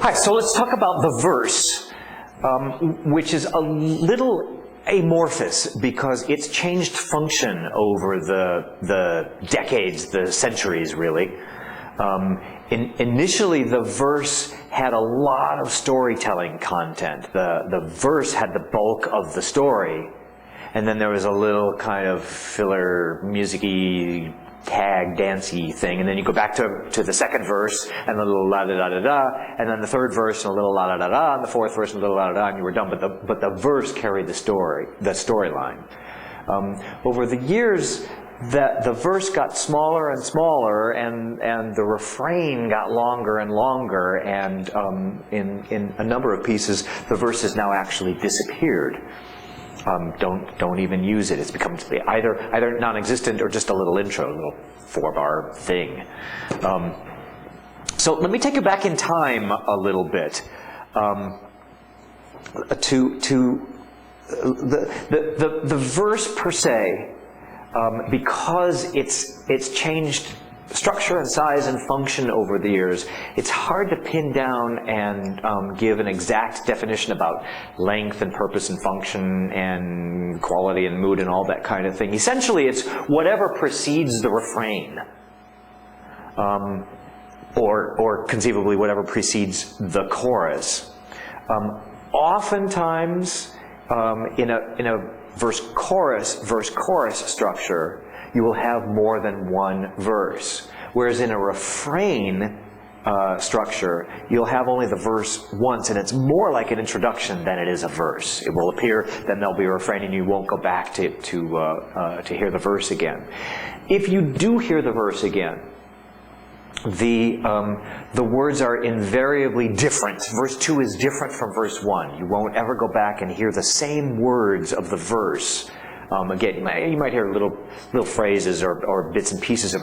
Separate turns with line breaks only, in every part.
Hi, so let's talk about the verse, which is a little amorphous because it's changed function over the decades, the centuries really. Initially, the verse had a lot of storytelling content. The verse had the bulk of the story, and then there was a little kind of filler, music-y, tag, dancey thing, and then you go back to the second verse, and a little la-da-da-da-da, and then the third verse, and a little la-da-da-da, and the fourth verse, and a little la-da-da, and you were done. But the verse carried the storyline. Over the years, the verse got smaller and smaller, and the refrain got longer and longer, and in a number of pieces, the verse has now actually disappeared. Don't even use it. It's become either non-existent or just a little intro, a little 4-bar thing. So let me take you back in time a little bit to the verse per se, because it's changed structure and size and function over the years. It's hard to pin down and give an exact definition about length and purpose and function and quality and mood and all that kind of thing. Essentially, it's whatever precedes the refrain, or conceivably whatever precedes the chorus. Oftentimes, in a verse-chorus structure, you will have more than one verse. Whereas in a refrain structure, you'll have only the verse once, and it's more like an introduction than it is a verse. It will appear, then there'll be a refrain, and you won't go back to hear the verse again. If you do hear the verse again, the words are invariably different. Verse 2 is different from verse 1. You won't ever go back and hear the same words of the verse. Again, you might hear little phrases or bits and pieces of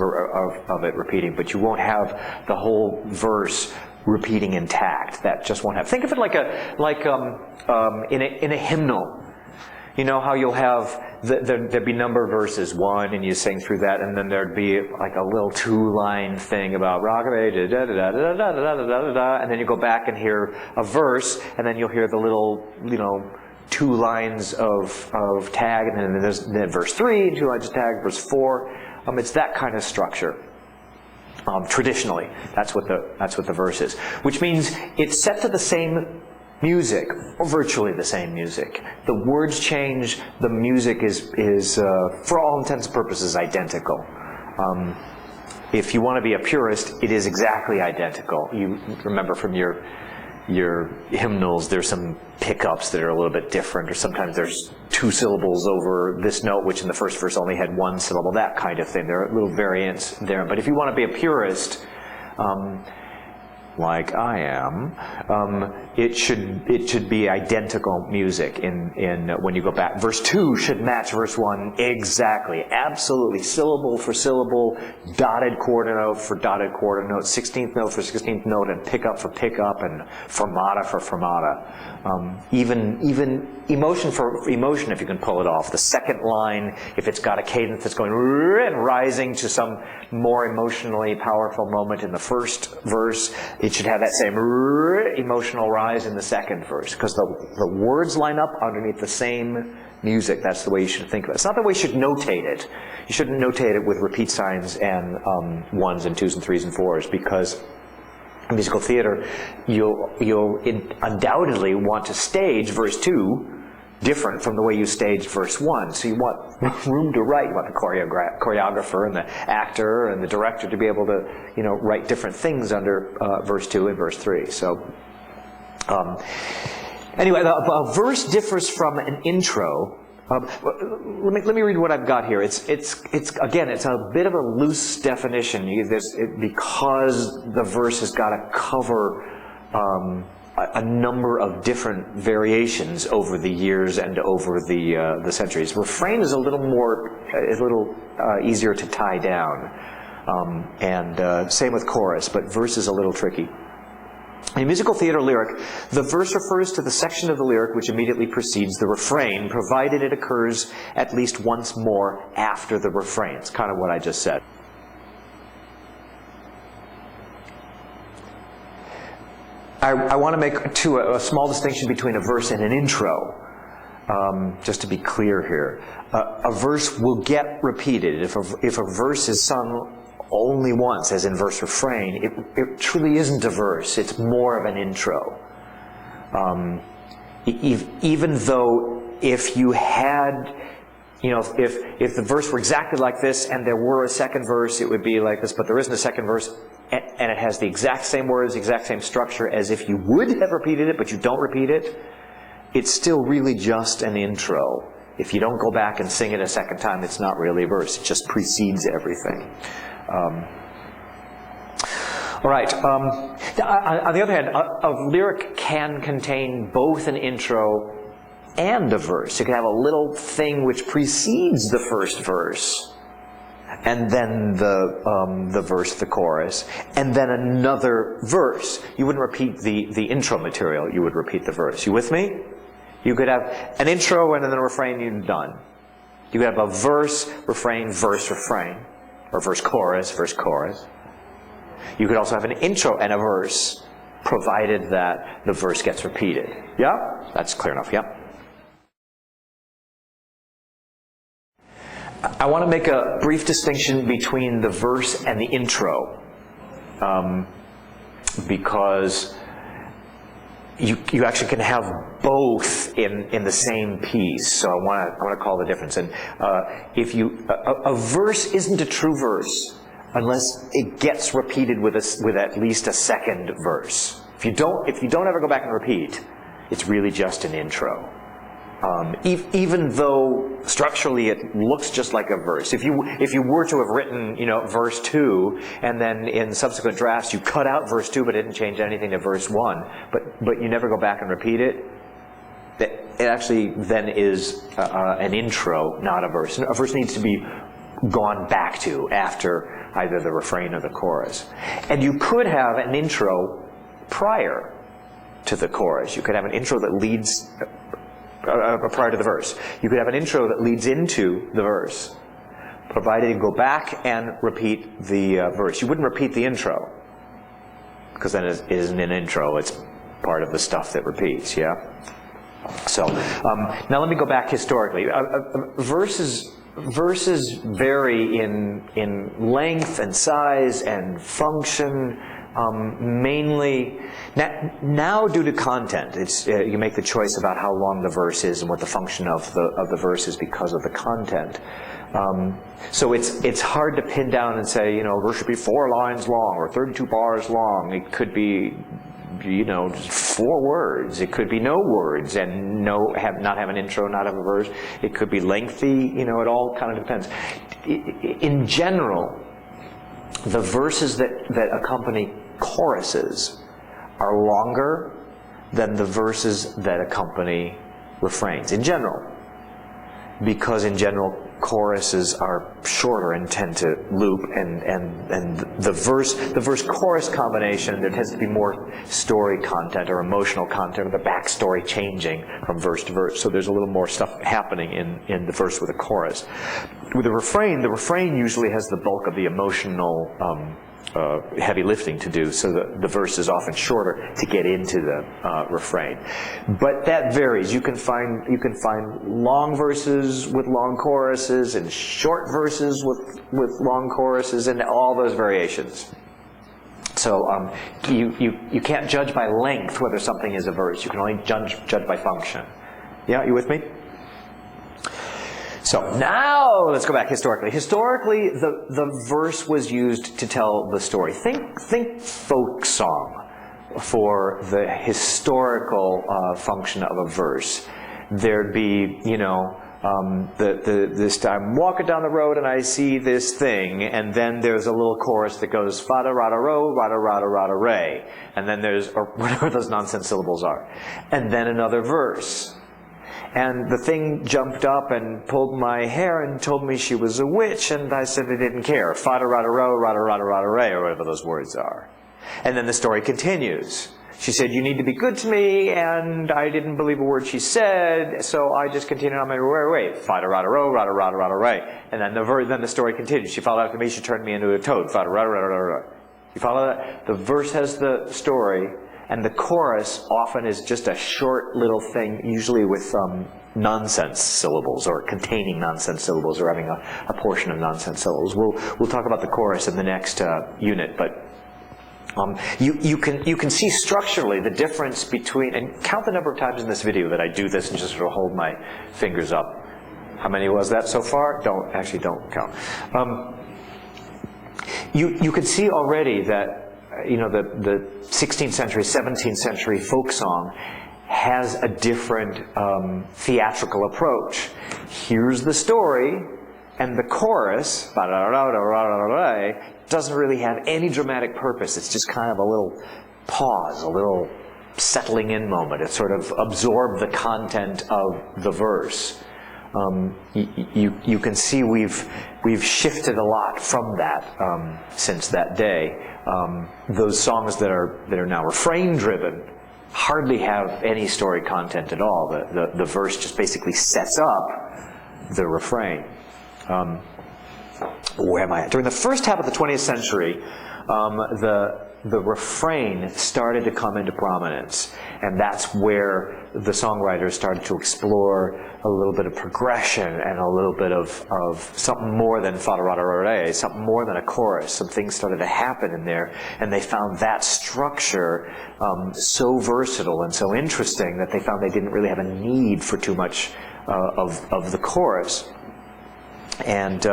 it repeating, but you won't have the whole verse repeating intact. That just won't happen. Think of it like in a hymnal. You know how you'll have there'd be number verses, 1, and you sing through that, and then there'd be like a little 2-line thing about rockabye, da da da da da da da da da, and then you go back and hear a verse, and then you'll hear the little 2 lines of tag, and then there's verse 3, 2 lines of tag, verse 4. It's that kind of structure. Traditionally, that's what the verse is, which means it's set to the same music, or virtually the same music. The words change, the music is for all intents and purposes, identical. If you want to be a purist, it is exactly identical. You remember from your hymnals, there's some pickups that are a little bit different, or sometimes there's 2 syllables over this note, which in the first verse only had 1 syllable, that kind of thing. There are little variants there. But if you want to be a purist, like I am, it should be identical music in when you go back. Verse 2 should match verse 1 exactly, absolutely, syllable for syllable, dotted quarter note for dotted quarter note, 16th note for 16th note, and pickup for pickup, and fermata for fermata. Even emotion for emotion, if you can pull it off. The second line, if it's got a cadence that's going and rising to some more emotionally powerful moment in the first verse, it should have that same emotional rise in the second verse, because the words line up underneath the same music. That's the way you should think of it. It's not the way you should notate it. You shouldn't notate it with repeat signs and 1s and 2s and 3s and 4s, because in musical theater, you'll undoubtedly want to stage verse 2 different from the way you staged verse 1. So you want room to write. You want the choreographer and the actor and the director to be able to, write different things under verse 2 and verse 3. So anyway, a verse differs from an intro. Let me read what I've got here. It's again, it's a bit of a loose definition because the verse has got to cover a number of different variations over the years and over the centuries. Refrain is a little easier to tie down, and same with chorus, but verse is a little tricky. In musical theater lyric, the verse refers to the section of the lyric which immediately precedes the refrain, provided it occurs at least once more after the refrain. It's kind of what I just said. I want to make a small distinction between a verse and an intro, just to be clear here. A verse will get repeated. If a verse is sung only once, as in verse refrain, it truly isn't a verse. It's more of an intro. Even though if you had, if the verse were exactly like this and there were a second verse, it would be like this, but there isn't a second verse, and it has the exact same words, the exact same structure as if you would have repeated it, but you don't repeat it, it's still really just an intro. If you don't go back and sing it a second time, it's not really a verse. It just precedes everything. All right. On the other hand, a lyric can contain both an intro and a verse. You can have a little thing which precedes the first verse, and then the verse, the chorus, and then another verse. You wouldn't repeat the intro material. You would repeat the verse. You with me? You could have an intro and then a refrain, you're done. You could have a verse, refrain, verse, refrain, or verse, chorus, verse, chorus. You could also have an intro and a verse, provided that the verse gets repeated. Yeah? That's clear enough, yeah? I want to make a brief distinction between the verse and the intro, because you actually can have both in the same piece. So I want to call the difference. And if a verse isn't a true verse unless it gets repeated with at least a second verse. If you don't ever go back and repeat, it's really just an intro. Even though structurally it looks just like a verse. If you were to have written, verse 2, and then in subsequent drafts you cut out verse 2 but didn't change anything to verse 1, but you never go back and repeat it, it actually then is an intro, not a verse. A verse needs to be gone back to after either the refrain or the chorus. And you could have an intro prior to the chorus. You could have an intro that leads prior to the verse. You could have an intro that leads into the verse, provided you go back and repeat the verse. You wouldn't repeat the intro, because then it isn't an intro, it's part of the stuff that repeats, yeah? So, now let me go back historically. Verses vary in length and size and function, mainly now due to content. You make the choice about how long the verse is and what the function of the verse is because of the content. So it's hard to pin down and say, a verse should be 4 lines long or 32 bars long. It could be, just 4 words. It could be no words and not have an intro, not have a verse. It could be lengthy. It all kind of depends. In general, the verses that accompany choruses are longer than the verses that accompany refrains, in general. Because in general, choruses are shorter and tend to loop, and the verse-chorus combination, there tends to be more story content or emotional content, or the backstory changing from verse to verse. So there's a little more stuff happening in the verse with a chorus. With the refrain usually has the bulk of the emotional heavy lifting to do, so the verse is often shorter to get into the refrain. But that varies. You can find long verses with long choruses and short verses with long choruses and all those variations. So you can't judge by length whether something is a verse. You can only judge by function. Yeah, you with me? So now let's go back historically. Historically, the verse was used to tell the story. Think folk song for the historical function of a verse. There'd be, this I'm walking down the road and I see this thing, and then there's a little chorus that goes fada rada ro, rada rada rada ray, and then there's, or whatever those nonsense syllables are, and then another verse. And the thing jumped up and pulled my hair and told me she was a witch, and I said I didn't care. Fada rada ro, rada rada rada ray, or whatever those words are. And then the story continues. She said, you need to be good to me, and I didn't believe a word she said, so I just continued on my way. Fada rada ro, rada rada rada ray. And then the story continues. She followed after me, she turned me into a toad. Fada rada rada rada. You follow that? The verse has the story, and the chorus often is just a short little thing, usually with nonsense syllables or containing nonsense syllables or having a portion of nonsense syllables. We'll talk about the chorus in the next unit, but you can see structurally the difference between, and count the number of times in this video that I do this and just sort of hold my fingers up. How many was that so far? Don't count. You can see already that the 16th century, 17th century folk song has a different theatrical approach. Here's the story, and the chorus doesn't really have any dramatic purpose. It's just kind of a little pause, a little settling in moment. It sort of absorbed the content of the verse. You can see we've shifted a lot from that since that day. Those songs that are now refrain driven hardly have any story content at all. The verse just basically sets up the refrain. Where am I at? During the first half of the 20th century, the refrain started to come into prominence, and that's where the songwriters started to explore a little bit of progression and a little bit of something more than fa-da-ra-da-ra-ra, something more than a chorus. Some things started to happen in there, and they found that structure so versatile and so interesting that they found they didn't really have a need for too much of the chorus. And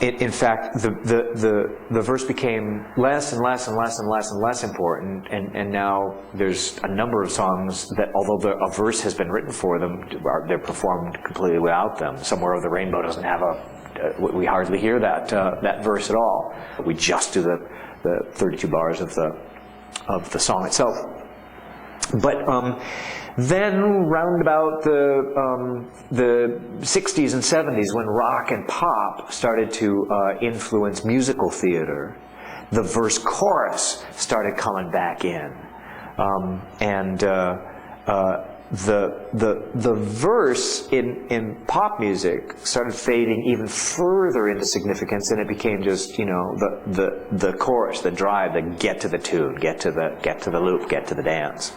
in fact, the verse became less and less and less and less and less important, and now there's a number of songs that, although a verse has been written for them, they're performed completely without them. Somewhere Over the Rainbow doesn't have we hardly hear that verse at all. We just do the 32 bars of the song itself. But then, round about the 60s and 70s, when rock and pop started to influence musical theater, the verse-chorus started coming back in, and the verse in pop music started fading even further into significance, and it became just the chorus, the drive, the get to the tune, get to the loop, get to the dance.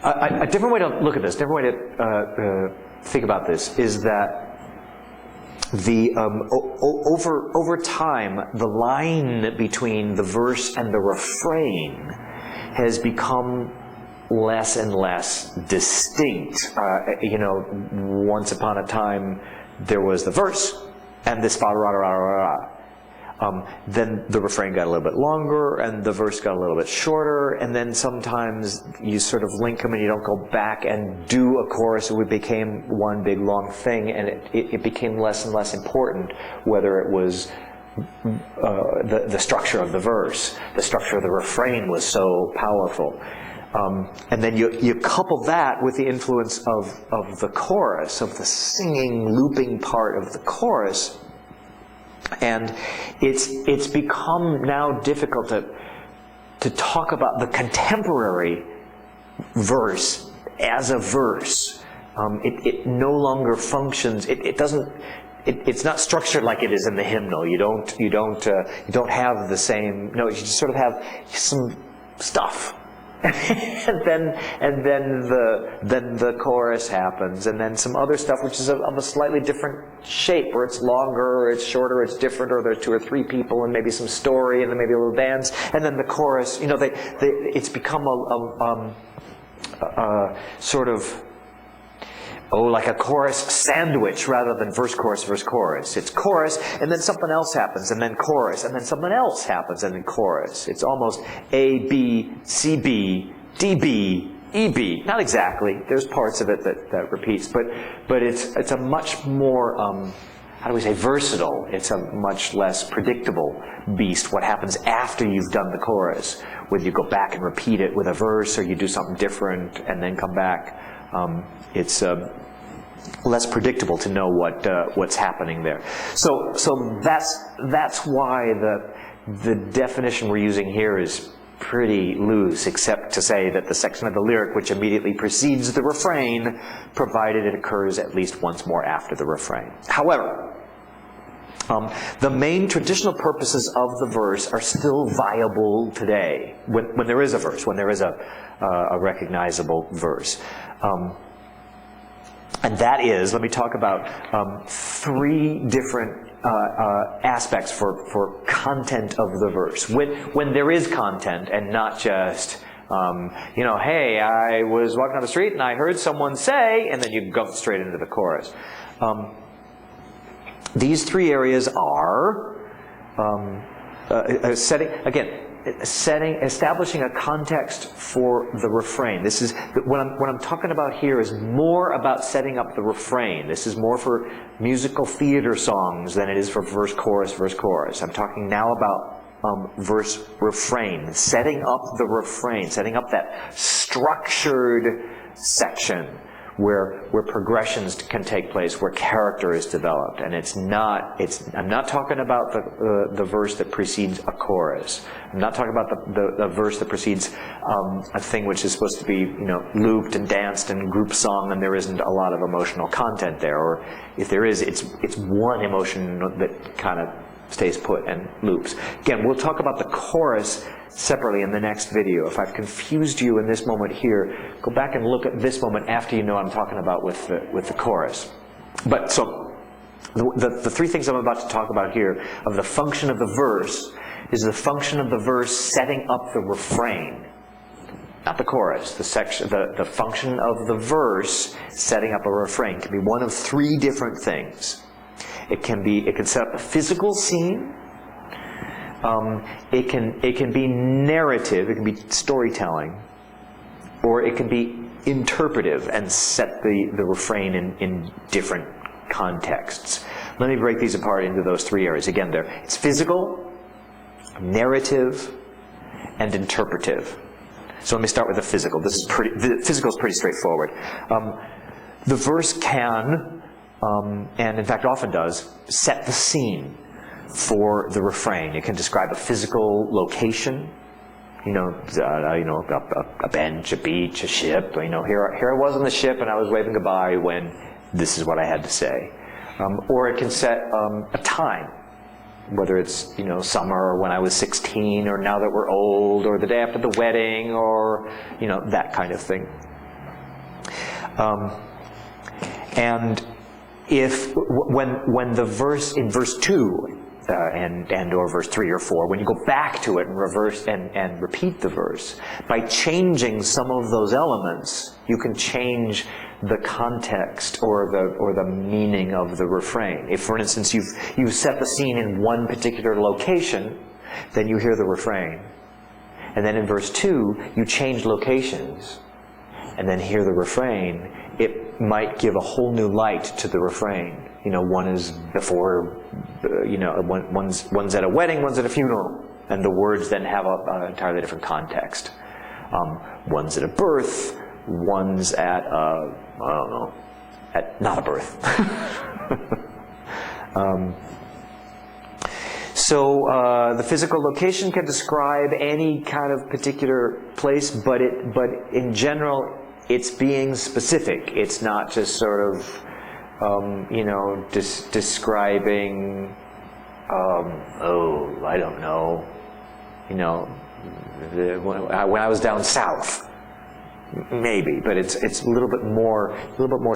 A different way to look at this, different way to think about this, is that over time, the line between the verse and the refrain has become less and less distinct. Once upon a time, there was the verse and this fa-ra-ra-ra-ra-ra. Then the refrain got a little bit longer, and the verse got a little bit shorter, and then sometimes you sort of link them and you don't go back and do a chorus. It became one big long thing, and it became less and less important whether it was the structure of the verse. The structure of the refrain was so powerful. And then you couple that with the influence of the chorus, of the singing, looping part of the chorus, and it's become now difficult to talk about the contemporary verse as a verse. It no longer functions. It doesn't. It's not structured like it is in the hymnal. You don't have the same. No, you just sort of have some stuff. and then the chorus happens, and then some other stuff which is of a slightly different shape, where it's longer, or it's shorter, or it's different, or there's 2 or 3 people, and maybe some story, and then maybe a little dance, and then the chorus. It's become a sort of like a chorus sandwich rather than verse, chorus, verse, chorus. It's chorus, and then something else happens, and then chorus, and then something else happens, and then chorus. It's almost A, B, C, B, D, B, E, B. Not exactly. There's parts of it that repeats, but it's a much more, how do we say, versatile. It's a much less predictable beast. What happens after you've done the chorus, whether you go back and repeat it with a verse, or you do something different and then come back. It's less predictable to know what's happening there. So that's why the definition we're using here is pretty loose, except to say that the section of the lyric which immediately precedes the refrain, provided it occurs at least once more after the refrain. However, The main traditional purposes of the verse are still viable today, when there is a verse, when there is a recognizable verse. And that is, let me talk about 3 different aspects for content of the verse. When there is content and not just, you know, hey, I was walking down the street and I heard someone say, and then you go straight into the chorus. These 3 areas are establishing a context for the refrain. This is what I'm talking about here is more about setting up the refrain. This is more for musical theater songs than it is for verse, chorus, verse, chorus. I'm talking now about verse, refrain, setting up the refrain, setting up that structured section where progressions can take place, where character is developed. And I'm not talking about the verse that precedes a chorus. I'm not talking about the verse that precedes a thing which is supposed to be, you know, looped and danced and group song, and there isn't a lot of emotional content there. Or if there is, it's one emotion that kind of stays put and loops. Again, we'll talk about the chorus separately in the next video. If I've confused you in this moment here, go back and look at this moment after you know what I'm talking about with the chorus. But so, the 3 things I'm about to talk about here, of the function of the verse, is the function of the verse setting up the refrain. Not the chorus, the function of the verse setting up a refrain can be one of 3 different things. It can set up a physical scene. It can be narrative. It can be storytelling, or it can be interpretive and set the refrain in different contexts. Let me break these apart into those 3 areas. Again, it's physical, narrative, and interpretive. So let me start with the physical. The physical is pretty straightforward. The verse can, and in fact often does, set the scene for the refrain. It can describe a physical location, a bench, a beach, a ship. Here I was on the ship and I was waving goodbye when this is what I had to say. Or it can set a time, whether it's summer or when I was 16, or now that we're old, or the day after the wedding, or that kind of thing. And when the verse in verse 2 and or verse 3 or 4, when you go back to it and reverse and repeat the verse, by changing some of those elements, you can change the context or the meaning of the refrain. If, for instance, you've set the scene in one particular location, then you hear the refrain. And then in verse 2, you change locations and then hear the refrain. It might give a whole new light to the refrain. One is before, one's at a wedding, one's at a funeral, and the words then have an entirely different context. One's at a birth, one's at not a birth. So the physical location can describe any kind of particular place, but in general, it's being specific. It's not just sort of describing, I don't know, when I was down south, maybe, but it's a little bit more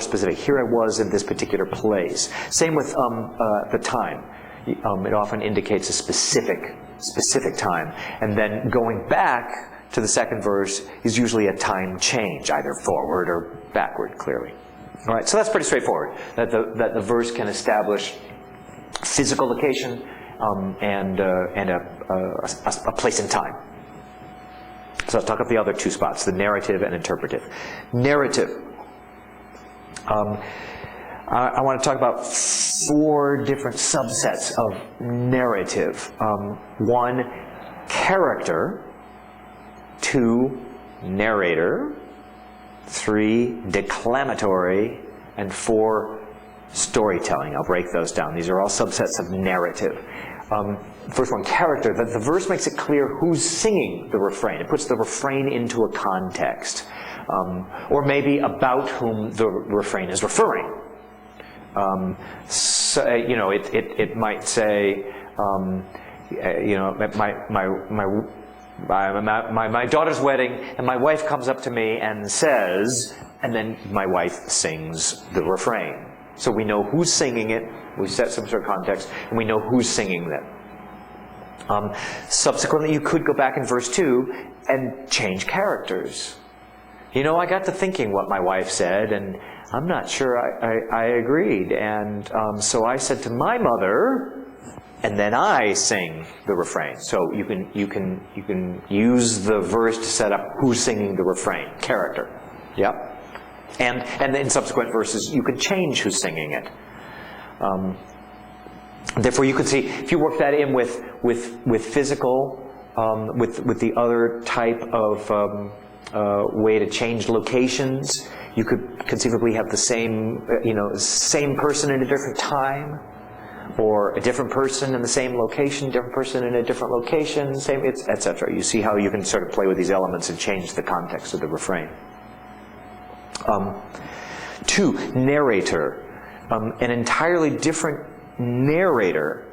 specific. Here I was in this particular place. Same with the time. It often indicates a specific time, and then going back to the second verse is usually a time change, either forward or backward, clearly. All right, so that's pretty straightforward, that the verse can establish physical location and a place and time. So let's talk about the other 2 spots, the narrative and interpretive. Narrative. I want to talk about 4 different subsets of narrative. 1, character. 2, narrator. 3, declamatory. And 4, storytelling. I'll break those down. These are all subsets of narrative. First one, character. The verse makes it clear who's singing the refrain. It puts the refrain into a context. Or maybe about whom the refrain is referring. So, it might say, my daughter's wedding, and my wife comes up to me and says, and then my wife sings the refrain. So we know who's singing it, we set some sort of context, and we know who's singing it. Subsequently, you could go back in verse 2 and change characters. I got to thinking what my wife said, and I'm not sure I agreed. And so I said to my mother, and then I sing the refrain. So you can use the verse to set up who's singing the refrain, character. Yep. And in subsequent verses, you can change who's singing it. Therefore, you could see, if you work that in with physical, with the other type of way to change locations, you could conceivably have the same person in a different time, or a different person in the same location, different person in a different location, etc. You see how you can sort of play with these elements and change the context of the refrain. 2, narrator. An entirely different narrator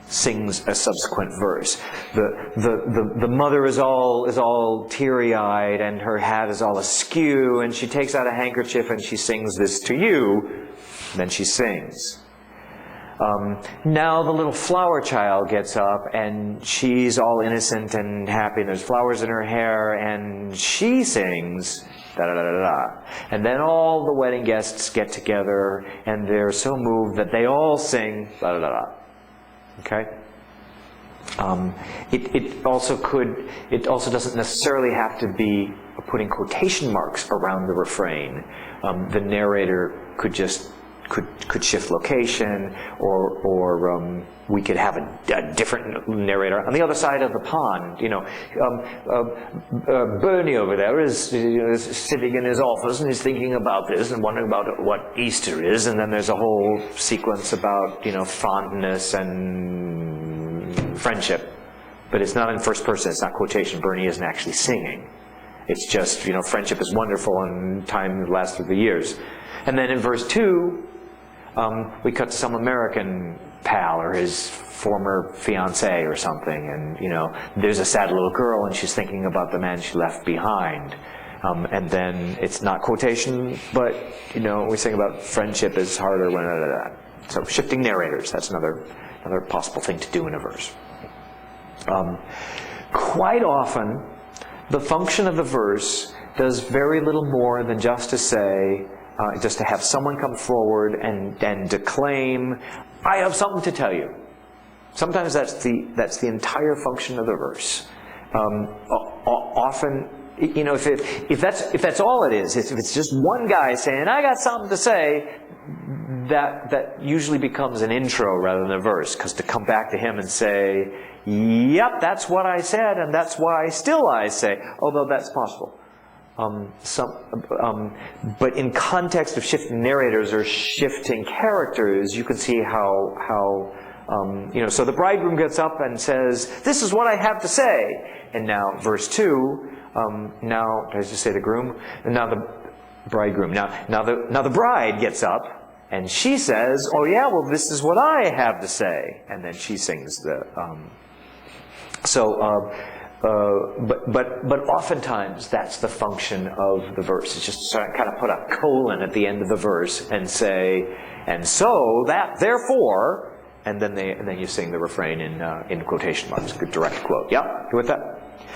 sings a subsequent verse. The mother is all teary-eyed, and her hat is all askew, and she takes out a handkerchief and she sings this to you. Then she sings. Now the little flower child gets up, and she's all innocent and happy, and there's flowers in her hair, and she sings, da-da-da-da-da. And then all the wedding guests get together, and they're so moved that they all sing, da-da-da-da. Okay? It also doesn't necessarily have to be putting quotation marks around the refrain. The narrator could shift location, or we could have a different narrator on the other side of the pond. Bernie over there is sitting in his office, and he's thinking about this and wondering about what Easter is, and then there's a whole sequence about fondness and friendship, but it's not in first person. It's not quotation. Bernie isn't actually singing. It's just friendship is wonderful and time lasts through the years. And then in verse 2. We cut to some American pal or his former fiancé or something, and there's a sad little girl, and she's thinking about the man she left behind. And then it's not quotation, but we sing about friendship is harder when so shifting narrators. That's another possible thing to do in a verse. Quite often, the function of the verse does very little more than just to say. Just to have someone come forward and declaim, "I have something to tell you." Sometimes that's the entire function of the verse. Often, if that's all it is, if it's just one guy saying, "I got something to say," that usually becomes an intro rather than a verse. Because to come back to him and say, "Yep, that's what I said, and that's why still I say," although that's possible. But in context of shifting narrators or shifting characters, you can see how so the bridegroom gets up and says, "This is what I have to say." And now, verse 2, now, did I just say the groom? And now the bridegroom. Now the bride gets up and she says, "Oh yeah, well this is what I have to say." And then she sings the, But oftentimes that's the function of the verse. It's just to kind of put a colon at the end of the verse and say, "And so that therefore," and then you sing the refrain in quotation marks, a direct quote. Yeah, you with that?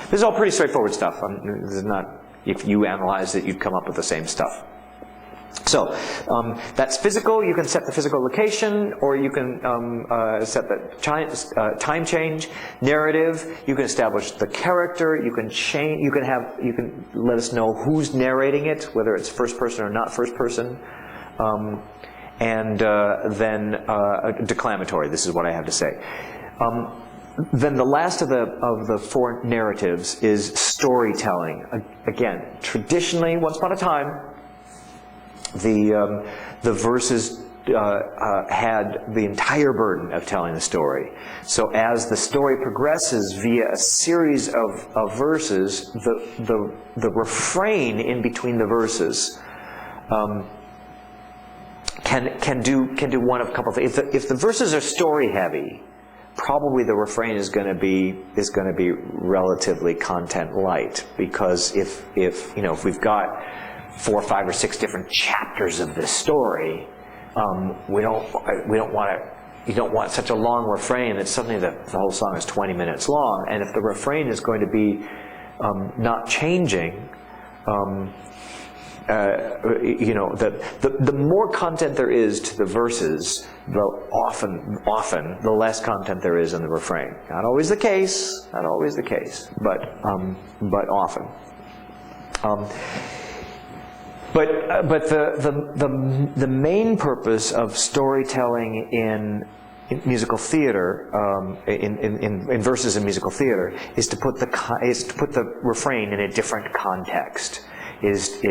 This is all pretty straightforward stuff. This is not. If you analyze it, you'd come up with the same stuff. So that's physical. You can set the physical location, or you can set the time change. Narrative. You can establish the character. You can change. You can let us know who's narrating it, whether it's first person or not first person. And then declamatory. This is what I have to say. Then the last of the 4 narratives is storytelling. Again, traditionally, once upon a time, the verses had the entire burden of telling the story. So as the story progresses via a series of verses, the refrain in between the verses can do one of a couple of things. If the verses are story heavy, probably the refrain is going to be relatively content light, because if we've got 4, 5, or 6 different chapters of this story, we don't want to. You don't want such a long refrain that suddenly the whole song is 20 minutes long. And if the refrain is going to be not changing, the more content there is to the verses, often the less content there is in the refrain. Not always the case, but often. But the main purpose of storytelling in musical theater, in verses in musical theater, is to put the refrain in a different context. Is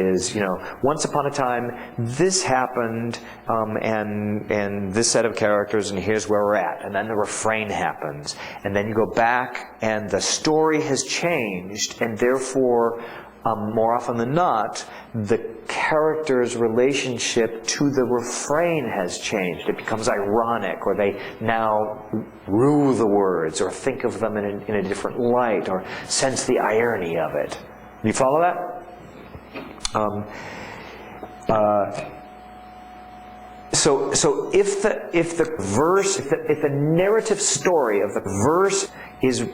once upon a time this happened, and this set of characters, and here's where we're at, and then the refrain happens, and then you go back and the story has changed, and therefore more often than not, the character's relationship to the refrain has changed. It becomes ironic, or they now rue the words, or think of them in a different light, or sense the irony of it. You follow that? So if the narrative story of the verse is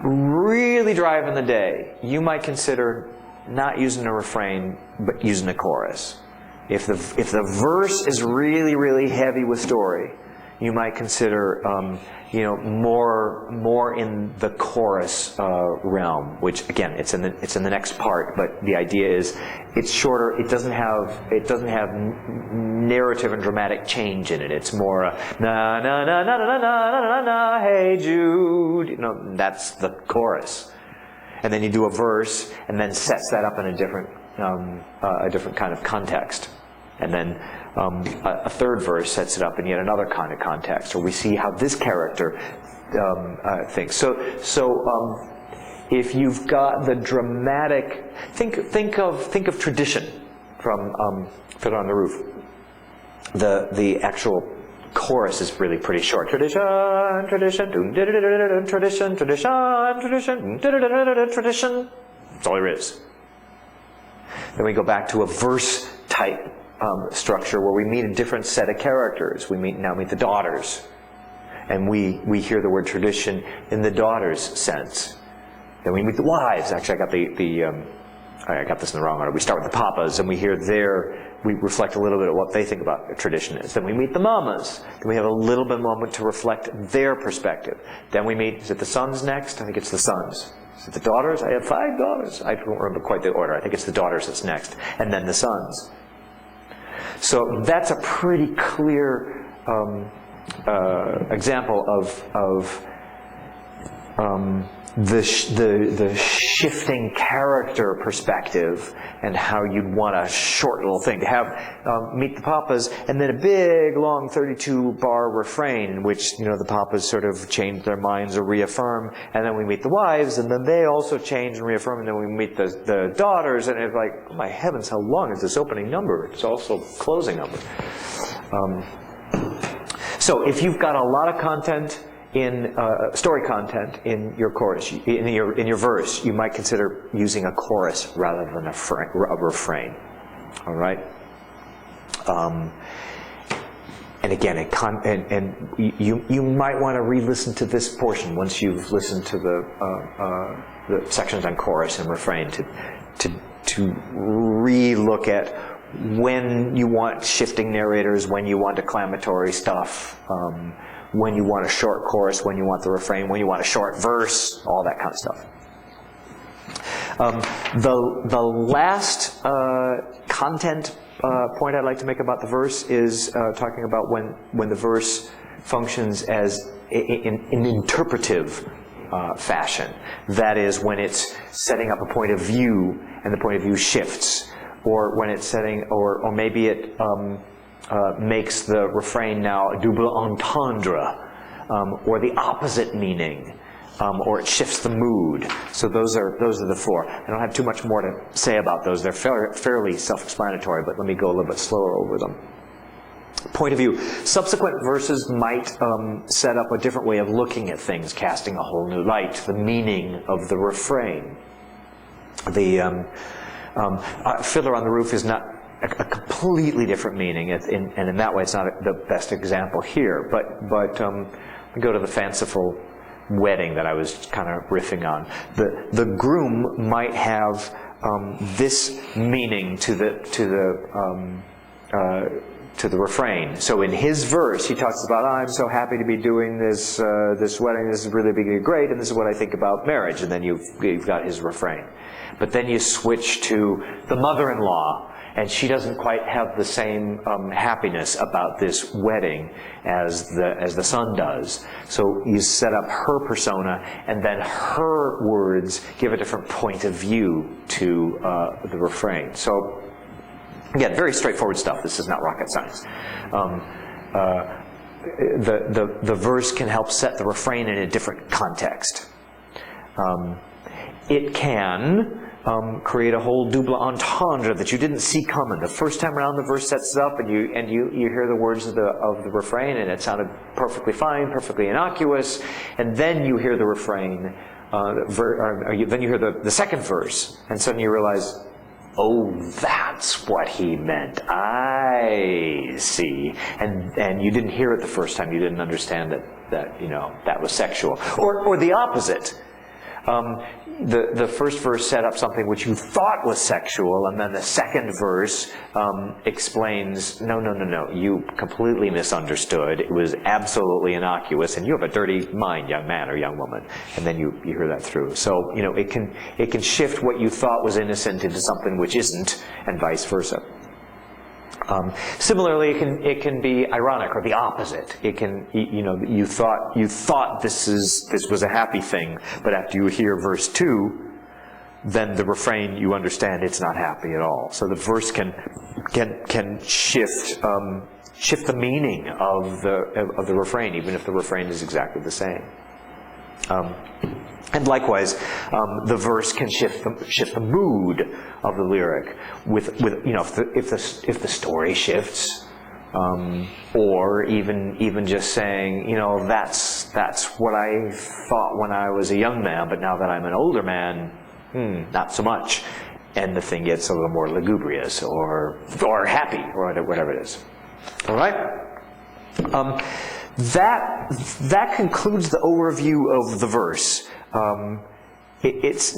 really driving the day, you might consider not using a refrain, but using a chorus. If the verse is really, really heavy with story, you might consider more in the chorus realm, which again it's in the next part. But the idea is it's shorter. It doesn't have narrative and dramatic change in it. It's more na na na na na na na na na hey Jude. That's the chorus, and then you do a verse, and then sets that up in a different kind of context, and then a third verse sets it up in yet another kind of context, or we see how this character thinks. So if you've got the dramatic, think of tradition from Fiddler on the Roof. The actual chorus is really pretty short. Tradition, tradition, tradition, tradition, tradition. That's all there is. Then we go back to a verse type structure where we meet a different set of characters. We now meet the daughters, and we hear the word tradition in the daughters' sense. Then we meet the wives. Actually, I got this in the wrong order. We start with the papas, and we reflect a little bit of what they think about tradition is. Then we meet the mamas. Then we have a little bit of a moment to reflect their perspective. Then we meet, is it the sons next? I think it's the sons. Is it the daughters? I have 5 daughters. I don't remember quite the order. I think it's the daughters that's next. And then the sons. So that's a pretty clear example of the shifting character perspective, and how you'd want a short little thing to have meet the papas, and then a big long 32-bar refrain in which the papas sort of change their minds or reaffirm, and then we meet the wives, and then they also change and reaffirm, and then we meet the daughters, and it's like, oh my heavens, how long is this opening number? It's also closing number. So if you've got a lot of content in story content in your chorus, in your verse, you might consider using a chorus rather than a refrain. All right. And again, you might want to re-listen to this portion once you've listened to the sections on chorus and refrain to re-look at when you want shifting narrators, when you want declamatory stuff. When you want a short chorus, when you want the refrain, when you want a short verse, all that kind of stuff. The last content point I'd like to make about the verse is talking about when the verse functions as in interpretive fashion. That is, when it's setting up a point of view and the point of view shifts, or when it's setting, or maybe it makes the refrain now double entendre, or the opposite meaning. or it shifts the mood. So those are the four. I don't have too much more to say about those. They're fairly self-explanatory, but let me go a little bit slower over them. Point of view. Subsequent verses might set up a different way of looking at things, casting a whole new light to the meaning of the refrain. The Fiddler on the Roof is not a completely different meaning, and in that way it's not the best example here. But we go to the fanciful wedding that I was kind of riffing on. The groom might have this meaning to the refrain. So in his verse, he talks about, I'm so happy to be doing this wedding. This is really great, and this is what I think about marriage. And then you've got his refrain. But then you switch to the mother-in-law, and she doesn't quite have the same happiness about this wedding as the son does. So you set up her persona, and then her words give a different point of view to the refrain. So again, very straightforward stuff. This is not rocket science. The verse can help set the refrain in a different context. It can create a whole double entendre that you didn't see coming. The first time around, the verse sets it up, and you hear the words of the refrain, and it sounded perfectly fine, perfectly innocuous. And then you hear the refrain, then you hear the second verse, and suddenly you realize, oh, that's what he meant. I see. And you didn't hear it the first time. You didn't understand that was sexual. Or the opposite. The first verse set up something which you thought was sexual, and then the second verse explains, no, you completely misunderstood. It was absolutely innocuous, and you have a dirty mind, young man or young woman. And then you hear that through. So, it can shift what you thought was innocent into something which isn't, and vice versa. Similarly, it can be ironic, or the opposite. It can, you thought this was a happy thing, but after you hear verse 2, then the refrain, you understand it's not happy at all. So the verse can shift the meaning of the refrain, even if the refrain is exactly the same. And likewise, the verse can shift the mood of the lyric if the story shifts, or even just saying, that's what I thought when I was a young man, but now that I'm an older man, not so much, and the thing gets a little more lugubrious or happy or whatever it is. All right. That concludes the overview of the verse. It's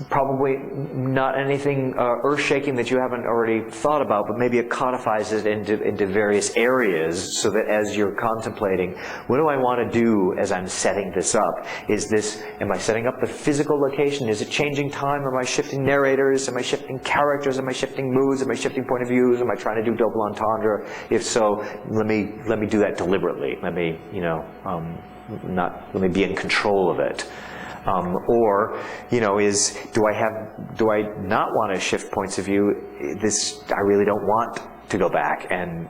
probably not anything earth-shaking that you haven't already thought about, but maybe it codifies it into various areas, so that as you're contemplating, what do I want to do as I'm setting this up? Am I setting up the physical location? Is it changing time? Am I shifting narrators? Am I shifting characters? Am I shifting moods? Am I shifting point of views? Am I trying to do double entendre? If so, let me do that deliberately. Let me be in control of it. Or, do I not want to shift points of view? I really don't want to go back and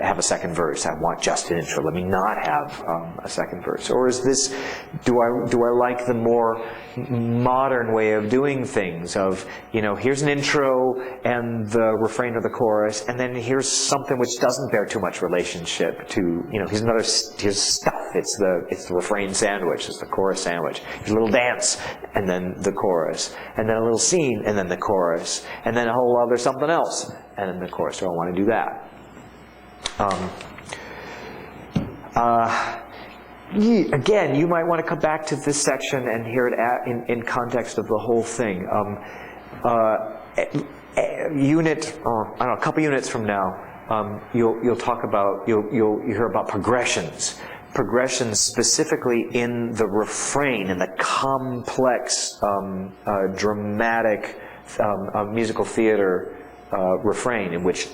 have a second verse. I want just an intro. Let me not have a second verse. Or is this, do I like the more modern way of doing things of, here's an intro and the refrain or the chorus, and then here's something which doesn't bear too much relationship to, here's stuff. It's the refrain sandwich. It's the chorus sandwich. Here's a little dance, and then the chorus, and then a little scene, and then the chorus, and then a whole other something else, and then the chorus. So I want to do that. Again, you might want to come back to this section and hear it in context of the whole thing. A couple units from now, you'll hear about progressions. Progressions specifically in the refrain, in the complex, dramatic musical theater refrain, in which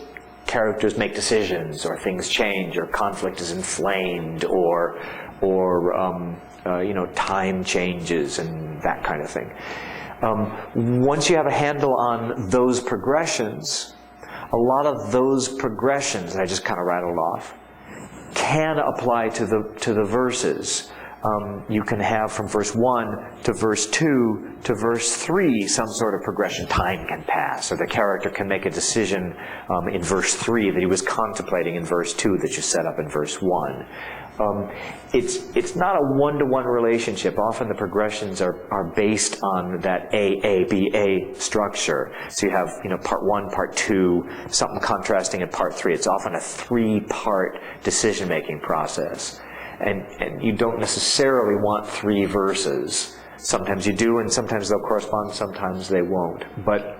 characters make decisions, or things change, or conflict is inflamed, or time changes, and that kind of thing. Once you have a handle on those progressions, a lot of those progressions that I just kind of rattled off can apply to the verses. you can have from verse 1 to verse 2 to verse 3 some sort of progression. Time can pass, or the character can make a decision in verse 3 that he was contemplating in verse 2 that you set up in verse 1. It's not a one-to-one relationship. Often the progressions are based on that A, structure. So you have, part 1, part 2, something contrasting in part 3. It's often a 3-part decision-making process. And you don't necessarily want 3 verses. Sometimes you do, and sometimes they'll correspond, sometimes they won't. But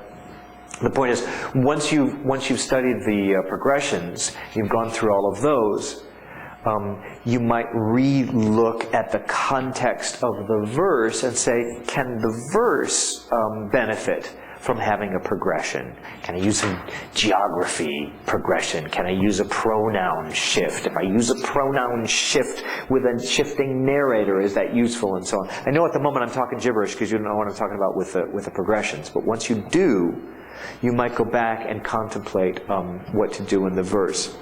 the point is, once you've studied the progressions, you've gone through all of those, you might re-look at the context of the verse and say, can the verse benefit from having a progression? Can I use some geography progression? Can I use a pronoun shift? If I use a pronoun shift with a shifting narrator, is that useful, and so on? I know at the moment I'm talking gibberish because you don't know what I'm talking about with the progressions, but once you do, you might go back and contemplate what to do in the verse.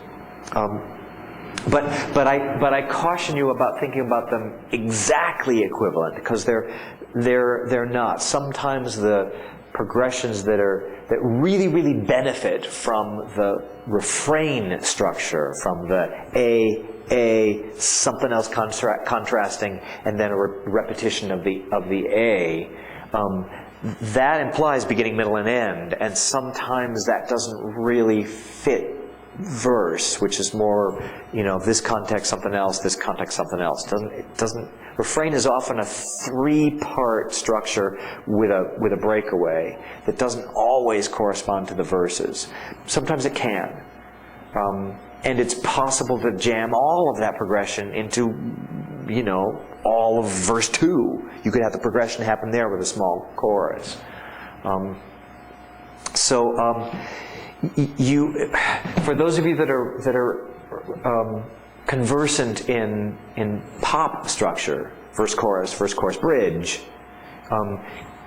But I caution you about thinking about them exactly equivalent, because they're not. Sometimes the progressions that really benefit from the refrain structure, from the A, something else contrasting, and then a repetition of the A, that implies beginning, middle, and end, and sometimes that doesn't really fit verse, which is more, this context, something else, this context, something else. Refrain is often a 3-part structure with a breakaway that doesn't always correspond to the verses. Sometimes it can. And it's possible to jam all of that progression into, all of verse 2. You could have the progression happen there with a small chorus. For those of you that are conversant in pop structure, verse chorus, bridge,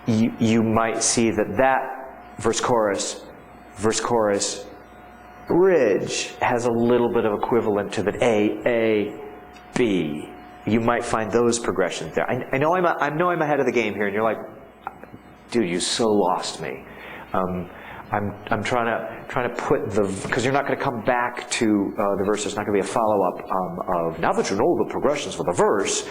you might see that verse chorus, bridge has a little bit of equivalent to the A, B. You might find those progressions there. I know I'm ahead of the game here, and you're like, dude, you so lost me. I'm trying to put because you're not going to come back to the verse. There's not going to be a follow-up of, now that you know the progressions for the verse.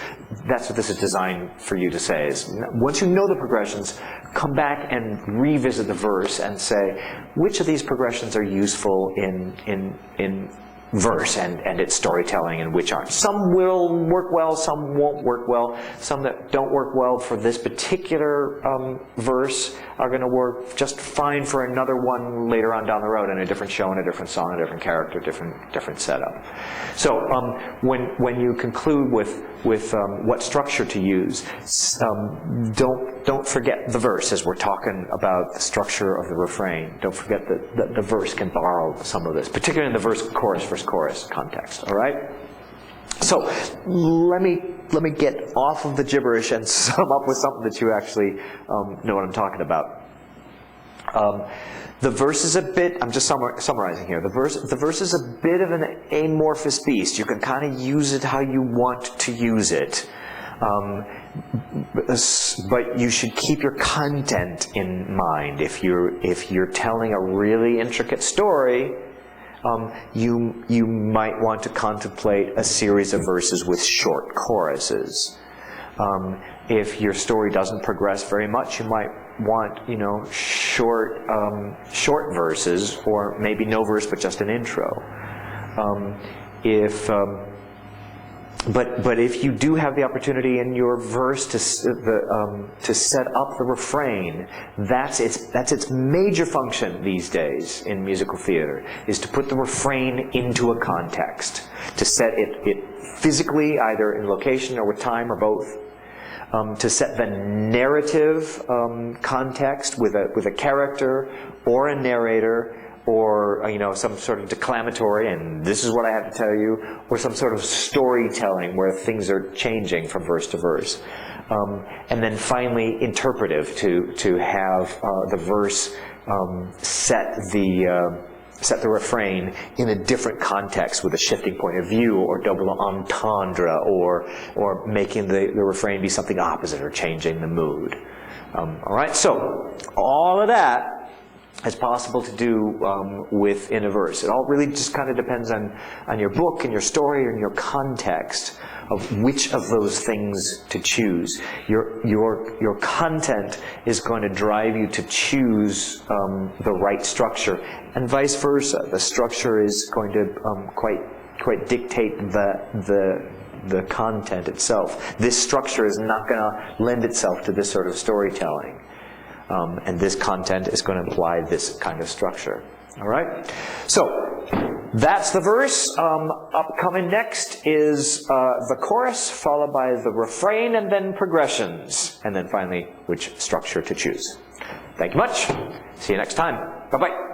That's what this is designed for you to say, is once you know the progressions, come back and revisit the verse and say, which of these progressions are useful in verse and its storytelling, and which aren't. Some will work well, some won't work well. Some that don't work well for this particular verse are going to work just fine for another one later on down the road in a different show, in a different song, a different character, different setup. So when you conclude with what structure to use, don't forget the verse as we're talking about the structure of the refrain. Don't forget that the verse can borrow some of this, particularly in the verse chorus context. All right. So let me get off of the gibberish and sum up with something that you actually know what I'm talking about. The verse is a bit, I'm just summarizing here, the verse is a bit of an amorphous beast. You can kind of use it how you want to use it. But you should keep your content in mind. If you're telling a really intricate story, you might want to contemplate a series of verses with short choruses. If your story doesn't progress very much, you might want, short verses, or maybe no verse but just an intro. But if you do have the opportunity in your verse to set up the refrain, that's its major function these days in musical theater, is to put the refrain into a context, to set it physically, either in location or with time or both. To set the narrative context with a character or a narrator, or some sort of declamatory, and this is what I have to tell you, or some sort of storytelling where things are changing from verse to verse. And then finally interpretive, to have the verse set set the refrain in a different context with a shifting point of view, or double entendre, or making the refrain be something opposite, or changing the mood. All right, so all of that is possible to do within a verse. It all really just kind of depends on your book and your story and your context of which of those things to choose. Your content is going to drive you to choose the right structure, and vice versa. The structure is going to quite dictate the content itself. This structure is not going to lend itself to this sort of storytelling. And this content is going to imply this kind of structure. All right? So, that's the verse. Upcoming next is the chorus, followed by the refrain, and then progressions. And then finally, which structure to choose. Thank you much. See you next time. Bye-bye.